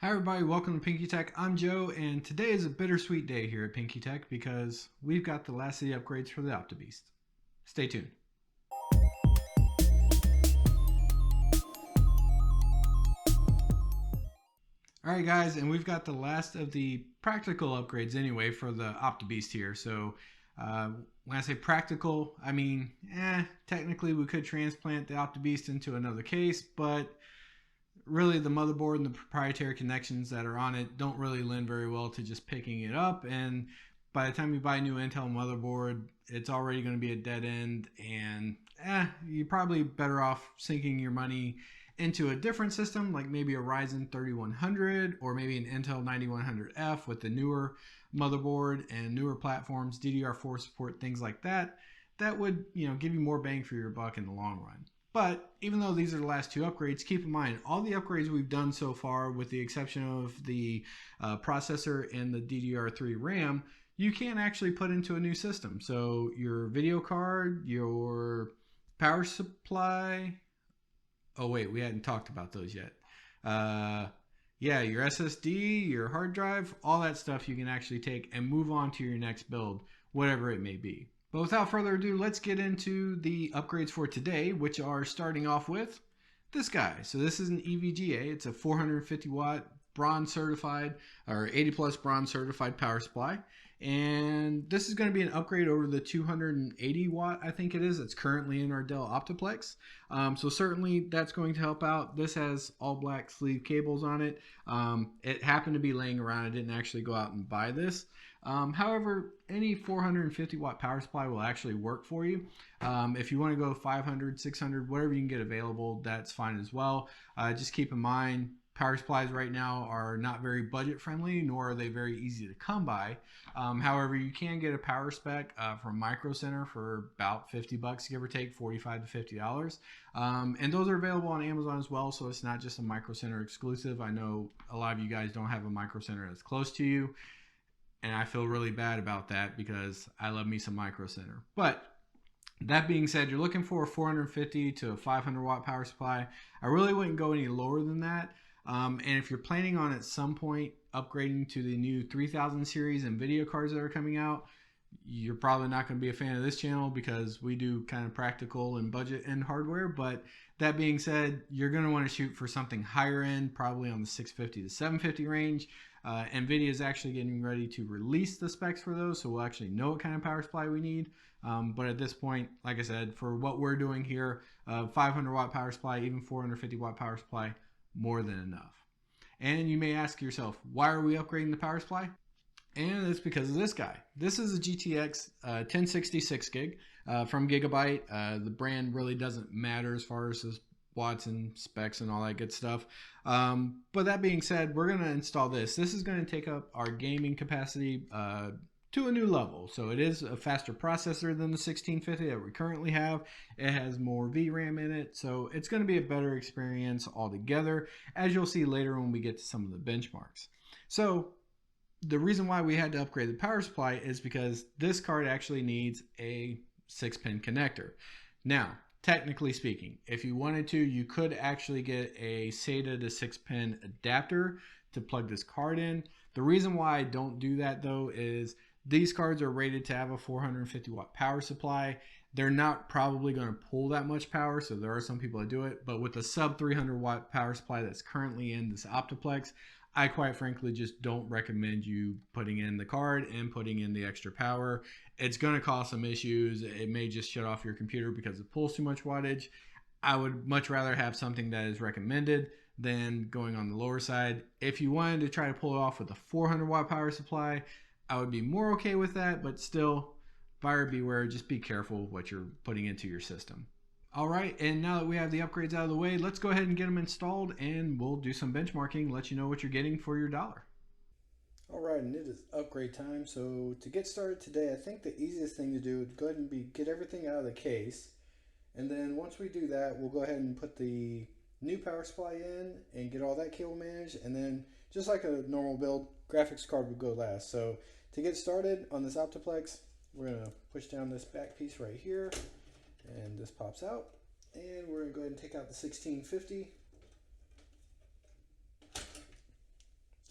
Hi everybody, welcome to Pinky Tech. I'm Joe, and today is a bittersweet day here at Pinky Tech because we've got the last of the upgrades for the OptiBeast. Stay tuned. Alright guys, and we've got the last of the practical upgrades anyway for the OptiBeast here. So when I say practical, I mean, technically we could transplant the OptiBeast into another case, but really the motherboard and the proprietary connections that are on it don't really lend very well to just picking it up, and by the time you buy a new Intel motherboard it's already going to be a dead end, and you're probably better off sinking your money into a different system like maybe a Ryzen 3100 or maybe an Intel 9100F with the newer motherboard and newer platforms, DDR4 support, things like that. That would give you more bang for your buck in the long run. But even though these are the last two upgrades, keep in mind all the upgrades we've done so far, with the exception of the processor and the DDR3 RAM, you can actually put into a new system. So your video card, your power supply. Oh wait, we hadn't talked about those yet. Yeah, your SSD, your hard drive, all that stuff you can actually take and move on to your next build, whatever it may be. But without further ado, let's get into the upgrades for today, which are starting off with this guy. So this is an EVGA. It's a 450 watt bronze certified or 80 plus bronze certified power supply. And this is going to be an upgrade over the 280 watt, I think it is. It's currently in our Dell Optiplex. So certainly that's going to help out. This has all black sleeve cables on it. It happened to be laying around. I didn't actually go out and buy this. However, any 450 watt power supply will actually work for you. If you want to go 500, 600, whatever you can get available, that's fine as well. Just keep in mind, power supplies right now are not very budget friendly, nor are they very easy to come by. However, you can get a power spec from Micro Center for about 50 bucks, give or take, $45 to $50. And those are available on Amazon as well, so it's not just a Micro Center exclusive. I know a lot of you guys don't have a Micro Center that's close to you, and I feel really bad about that because I love me some Micro Center. But that being said, you're looking for a 450 to 500 watt power supply. I really wouldn't go any lower than that. And if you're planning on at some point upgrading to the new 3000 series NVIDIA cards that are coming out, you're probably not going to be a fan of this channel because we do kind of practical and budget end hardware. But that being said, you're going to want to shoot for something higher end, probably on the 650 to 750 range. NVIDIA is actually getting ready to release the specs for those, so we'll actually know what kind of power supply we need. But at this point, like I said, for what we're doing here, 500 watt power supply, even 450 watt power supply, more than enough. And you may ask yourself, why are we upgrading the power supply? And it's because of this guy. This is a GTX 1066 gig from Gigabyte. The brand really doesn't matter as far as the watts and specs and all that good stuff. But that being said, we're going to install this. This is going to take up our gaming capacity to a new level. So it is a faster processor than the 1650 that we currently have. It has more VRAM in it, so it's going to be a better experience altogether, as you'll see later when we get to some of the benchmarks. So the reason why we had to upgrade the power supply is because this card actually needs a 6-pin connector. Now, technically speaking, if you wanted to, you could actually get a SATA to 6-pin adapter to plug this card in. The reason why I don't do that though is these cards are rated to have a 450 watt power supply. They're not probably going to pull that much power, so there are some people that do it, but with the sub 300 watt power supply that's currently in this Optiplex, I quite frankly just don't recommend you putting in the card and putting in the extra power. It's going to cause some issues. It may just shut off your computer because it pulls too much wattage. I would much rather have something that is recommended than going on the lower side. If you wanted to try to pull it off with a 400 watt power supply, I would be more okay with that, but still, buyer beware, just be careful what you're putting into your system. All right, and now that we have the upgrades out of the way, let's go ahead and get them installed, and we'll do some benchmarking, let you know what you're getting for your dollar. All right, and it is upgrade time. So to get started today, I think the easiest thing to do is go ahead and get everything out of the case. And then once we do that, we'll go ahead and put the new power supply in and get all that cable managed. And then just like a normal build, graphics card would go last. So to get started on this Optiplex, we're going to push down this back piece right here, and this pops out. And we're going to go ahead and take out the 1650.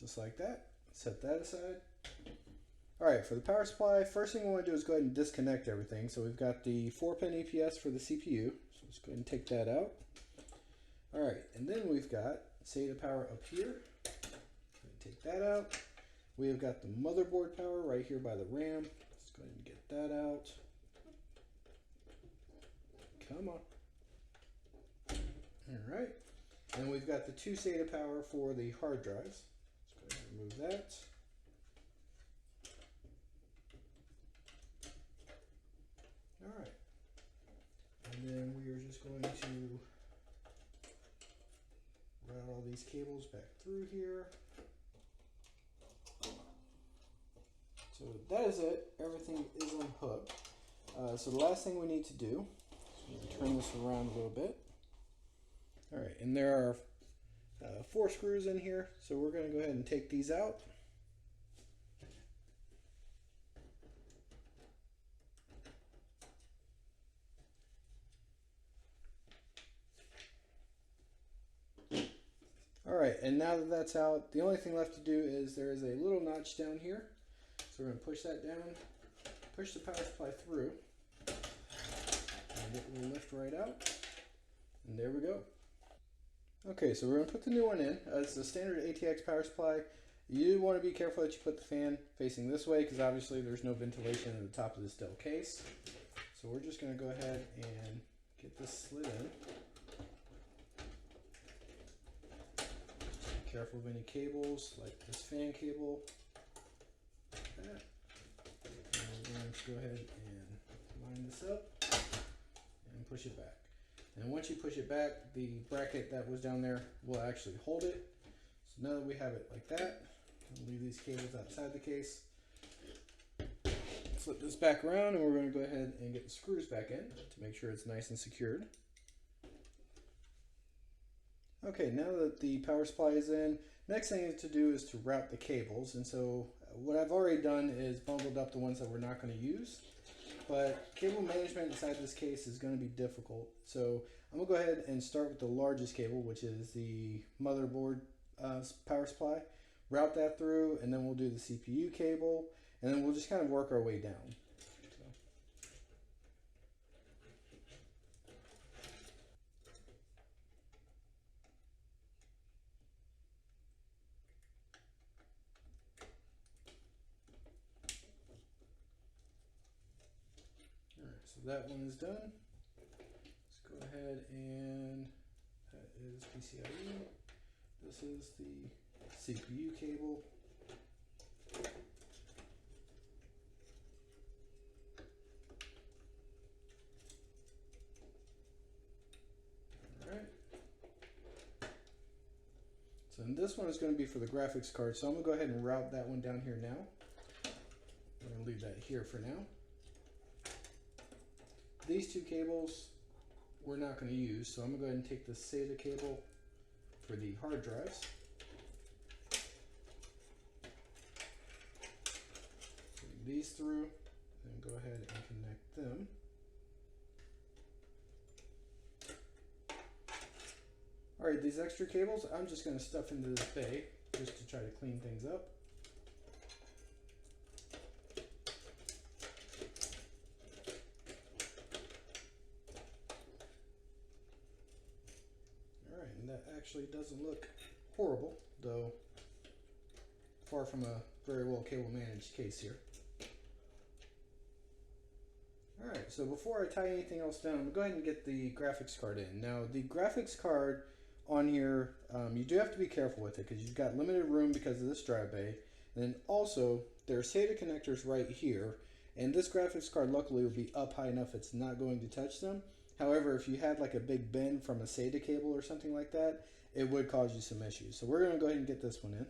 just like that. Set that aside. All right, for the power supply, first thing we want to do is go ahead and disconnect everything. So we've got the 4-pin EPS for the CPU. So let's go ahead and take that out. All right, and then we've got SATA power up here. Take that out. We have got the motherboard power right here by the RAM. Let's go ahead and get that out. Come on. All right. And we've got the 2 SATA power for the hard drives. Let's go ahead and remove that. All right. And then we are just going to route all these cables back through here. So that is it. Everything is unhooked. So the last thing we need to do is turn this around a little bit. All right, and there are 4 screws in here, so we're going to go ahead and take these out. All right, and now that that's out, the only thing left to do is there is a little notch down here. So we're going to push that down, push the power supply through, and it will lift right out. And there we go. Okay, so we're going to put the new one in. It's a standard ATX power supply. You want to be careful that you put the fan facing this way because obviously there's no ventilation at the top of this Dell case. So we're just going to go ahead and get this slid in. Just be careful of any cables like this fan cable. Like that. And we're going to go ahead and line this up and push it back. And once you push it back, the bracket that was down there will actually hold it. So now that we have it like that, we'll leave these cables outside the case. Flip this back around and we're going to go ahead and get the screws back in to make sure it's nice and secured. Okay, now that the power supply is in, next thing to do is to route the cables. And so what I've already done is bundled up the ones that we're not going to use. But cable management inside this case is going to be difficult. So I'm going to go ahead and start with the largest cable, which is the motherboard power supply. Route that through, and then we'll do the CPU cable, and then we'll just kind of work our way down. So that one is done. Let's go ahead and that is PCIe. This is the CPU cable. Alright. So this one is going to be for the graphics card. So I'm going to go ahead and route that one down here now. I'm going to leave that here for now. These 2 cables we're not going to use, so I'm going to go ahead and take the SATA cable for the hard drives. Bring these through and go ahead and connect them. Alright, these extra cables I'm just going to stuff into this bay just to try to clean things up. Actually doesn't look horrible, though far from a very well cable managed case here. Alright, so before I tie anything else down, I'm going to go ahead and get the graphics card in. Now the graphics card on here, you do have to be careful with it because you've got limited room because of this drive bay. And then also there are SATA connectors right here, and this graphics card luckily will be up high enough it's not going to touch them. However, if you had like a big bend from a SATA cable or something like that, it would cause you some issues. So we're going to go ahead and get this one in.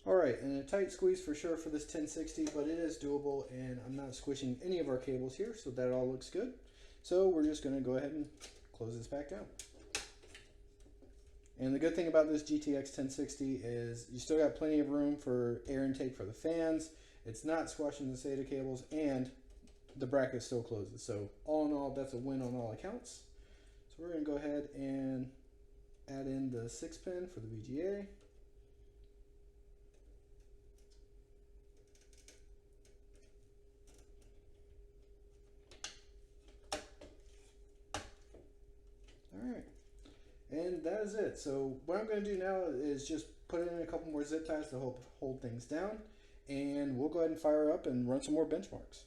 Alright, and a tight squeeze for sure for this 1060, but it is doable, and I'm not squishing any of our cables here, so that all looks good. So we're just going to go ahead and close this back down. And the good thing about this GTX 1060 is you still got plenty of room for air intake for the fans. It's not squashing the SATA cables, and the bracket still closes. So all in all, that's a win on all accounts. So we're going to go ahead and add in the 6 pin for the VGA. Alright, and that is it. So what I'm going to do now is just put in a couple more zip ties to help hold things down, and we'll go ahead and fire up and run some more benchmarks.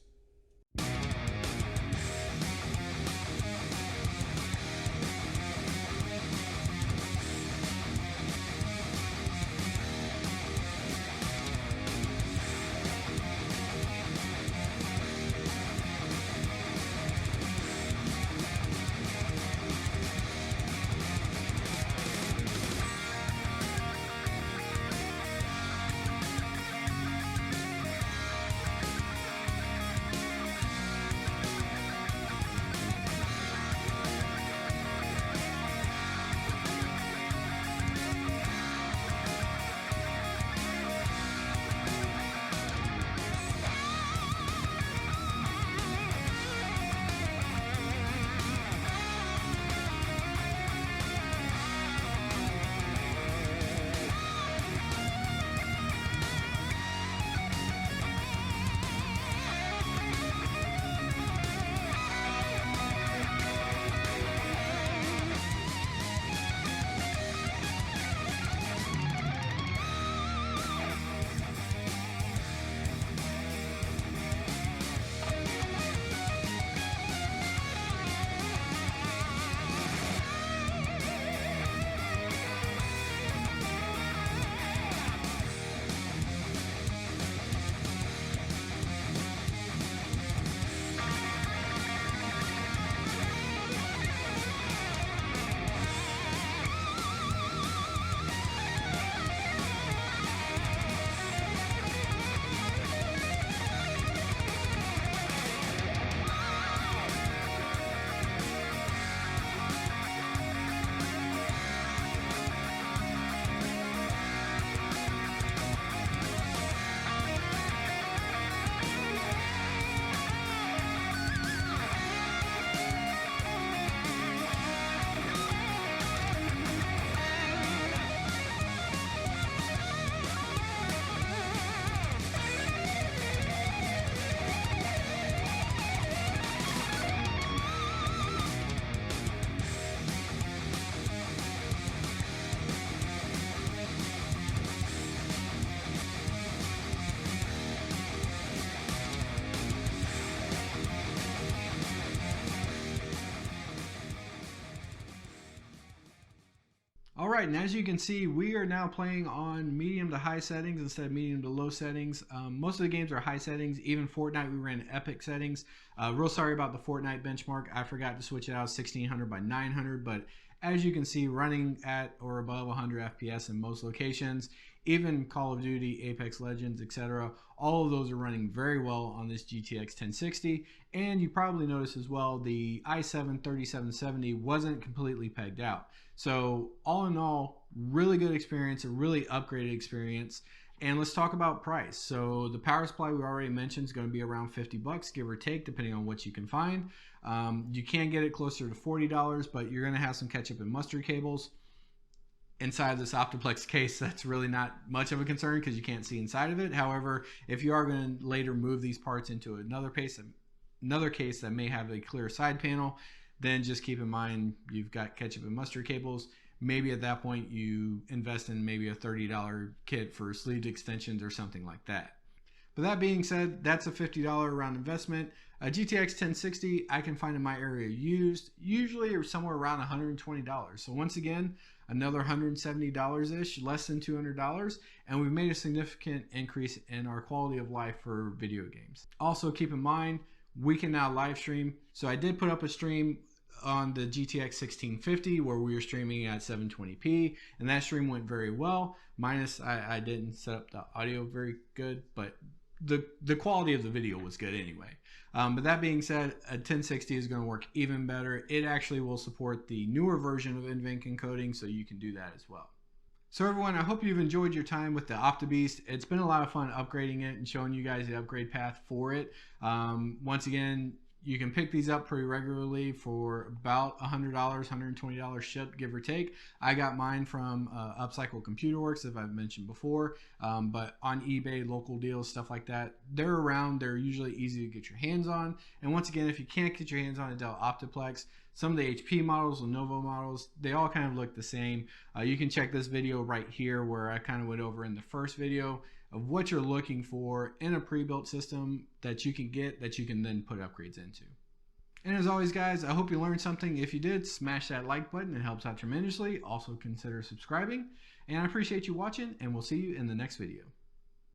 All right, and as you can see, we are now playing on medium to high settings instead of medium to low settings. Most of the games are high settings. Even FortNite, we ran epic settings. Real sorry about the FortNite benchmark. I forgot to switch it out 1600 by 900, but as you can see, running at or above 100 FPS in most locations, even Call of Duty, Apex Legends, etc. All of those are running very well on this GTX 1060. And you probably noticed as well, the i7 3770 wasn't completely pegged out. So all in all, really good experience, a really upgraded experience. And let's talk about price. So the power supply we already mentioned is going to be around 50 bucks, give or take, depending on what you can find. You can get it closer to $40, but you're going to have some ketchup and mustard cables inside this Optiplex case. That's really not much of a concern because you can't see inside of it. However, if you are going to later move these parts into another case that may have a clear side panel, then just keep in mind you've got ketchup and mustard cables. Maybe at that point you invest in maybe a $30 kit for sleeve extensions or something like that. But that being said, that's a $50 round investment. A GTX 1060 I can find in my area used, usually somewhere around $120. So once again, another $170-ish, less than $200, and we've made a significant increase in our quality of life for video games. Also keep in mind, we can now live stream. So I did put up a stream on the GTX 1650 where we were streaming at 720p, and that stream went very well. Minus I didn't set up the audio very good, but the quality of the video was good anyway. But that being said, a 1060 is going to work even better. It actually will support the newer version of NVENC encoding, so you can do that as well. So everyone, I hope you've enjoyed your time with the OptiBeast. It's been a lot of fun upgrading it and showing you guys the upgrade path for it. Once again, You can pick these up pretty regularly for about $100, $120 shipped, give or take. I got mine from Upcycle Computer Werks, as I've mentioned before, but on eBay, local deals, stuff like that, they're around. They're usually easy to get your hands on. And once again, if you can't get your hands on a Dell Optiplex, some of the HP models, Lenovo models, they all kind of look the same. You can check this video right here where I kind of went over in the first video of what you're looking for in a pre-built system that you can get that you can then put upgrades into. And as always, guys, I hope you learned something. If you did, smash that like button. It helps out tremendously. Also consider subscribing. And I appreciate you watching, and we'll see you in the next video.